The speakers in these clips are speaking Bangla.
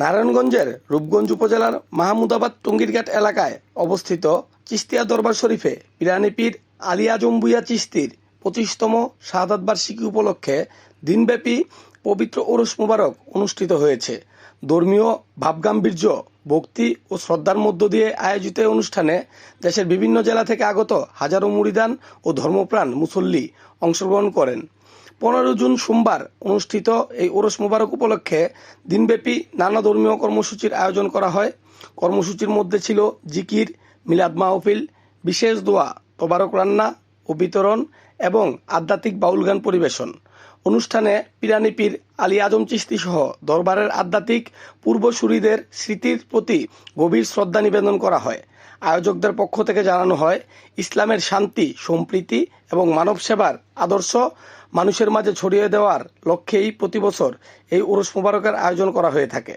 নারায়ণগঞ্জের রূপগঞ্জ উপজেলার মাহমুদাবাদ টঙ্গীরঘাট এলাকায় অবস্থিত চিশতিয়া দরবার শরীফে পিরানি পীর আলী আজম ভূঁইয়া চিশতির 25তম শাহাদাত বার্ষিকী উপলক্ষে দিনব্যাপী পবিত্র ওরস মুবারক অনুষ্ঠিত হয়েছে। ধর্মীয় ভাবগাম্ভীর্য, ভক্তি ও শ্রদ্ধার মধ্য দিয়ে আয়োজিত এই অনুষ্ঠানে দেশের বিভিন্ন জেলা থেকে আগত হাজারো মুরিদান ও ধর্মপ্রাণ মুসল্লি অংশগ্রহণ করেন। 15 জুন সোমবার অনুষ্ঠিত এই ওরস মুবারক উপলক্ষে দিনব্যাপী নানা ধর্মীয় কর্মসূচির আয়োজন করা হয়। কর্মসূচির মধ্যে ছিল জিকির, মিলাদ মাহফিল, বিশেষ দোয়া, তবারক রান্না ও বিতরণ এবং আধ্যাত্মিক বাউল গান পরিবেশন। অনুষ্ঠানে পিরানি পীর আলী আজম চিশতি সহ দরবারের আধ্যাত্মিক পূর্বসূরীদের স্মৃতির প্রতি গভীর শ্রদ্ধা নিবেদন করা হয়। আয়োজকদের পক্ষ থেকে জানানো হয়, ইসলামের শান্তি, সম্প্রীতি এবং মানব সেবার আদর্শ মানুষের মাঝে ছড়িয়ে দেওয়ার লক্ষ্যেই প্রতি বছর এই ওরস মুবারকের আয়োজন করা হয়ে থাকে।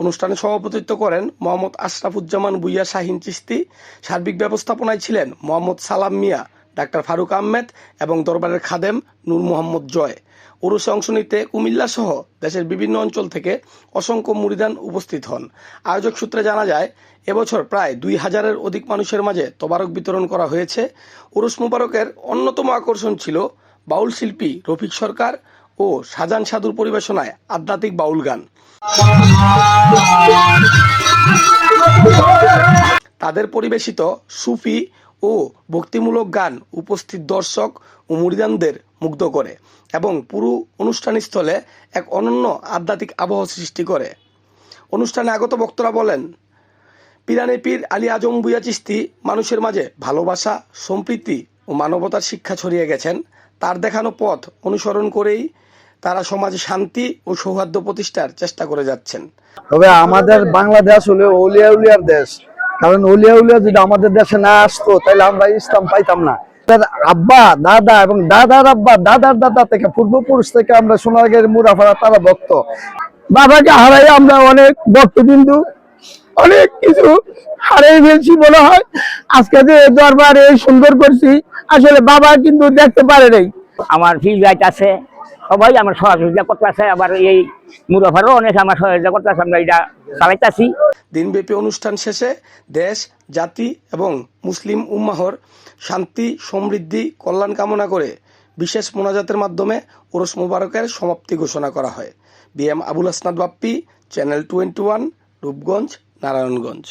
অনুষ্ঠানে সভাপতিত্ব করেন মোহাম্মদ আশরাফুজ্জামান ভূঁইয়া শাহিন চিশতি। সার্বিক ব্যবস্থাপনায় ছিলেন মোহাম্মদ সালাম মিয়া, ডাক্তার ফারুক আহমেদ এবং দরবারের খাদেম নূর মোহাম্মদ জয়। ওরসে অংশ নিতে কুমিল্লা সহ দেশের বিভিন্ন অঞ্চল থেকে অসংখ্য মুরিদান উপস্থিত হন। আয়োজক সূত্রে জানা যায়, এবছর প্রায় 2000-এর অধিক মানুষের মাঝে তবারক বিতরণ করা হয়েছে। ওরস মুবারকের অন্যতম আকর্ষণ ছিল বাউল শিল্পী রফিক সরকার ও শাহজাহান সাধুর পরিবেশনায় আধ্যাত্মিক বাউল গান। তাদের পরিবেশিত সুফি ও ভক্তিমূলক গান উপস্থিত দর্শক ও মুরিদানদের মুগ্ধ করে এবং পুরো অনুষ্ঠানস্থলে এক অনন্য আধ্যাত্মিক আবহ সৃষ্টি করে। অনুষ্ঠানে আগত বক্তারা বলেন, পিরানি পীর আলী আজম ভূঁইয়া চিশতি মানুষের মাঝে ভালোবাসা, সম্প্রীতি ও মানবতার শিক্ষা ছড়িয়ে গেছেন। তার দেখানো পথ অনুসরণ করেই তারা সমাজে শান্তি ও সৌহার্দ্য প্রতিষ্ঠার চেষ্টা করে যাচ্ছেন। তবে আমাদের বাংলাদেশ হলো অলিয়া উলিয়ার দেশ, কারণ অলিয়া উলিয়া যদি আমাদের দেশে না আসতো তাহলে আমরা ইসলাম পাইতাম না। আব্বা, দাদা এবং দাদার আব্বা, দাদার দাদা থেকে পূর্বপুরুষ থেকে আমরা সোনারগাঁয়ের মুরাফাড়া তারা ভক্ত। বাবাকে হারাই আমরা অনেক ভক্তবিন্দু, অনেক কিছু হারিয়ে ফেলছি মনে হয়। আজকে যে দরবার এই সুন্দর করছি, আসলে বাবা কিন্তু দেখতে পারে নাই। আমার ফিল গাইড আছে, সবাই আমার সহযোগিতা করতেছে, আবার এই মুরাফারও অনেক আমার সহযোগিতা করতেছে, আমরা এটা চালাইতেছি। দিনব্যাপী অনুষ্ঠান শেষে দেশ, জাতি এবং মুসলিম উম্মাহর শান্তি, সমৃদ্ধি, কল্যাণ কামনা করে বিশেষ মোনাজাতের মাধ্যমে ওরস মুবারকের সমাপ্তি ঘোষণা করা হয়। BM Abul Hasnat Bappi, channel 21, Rupganj, Narayanganj.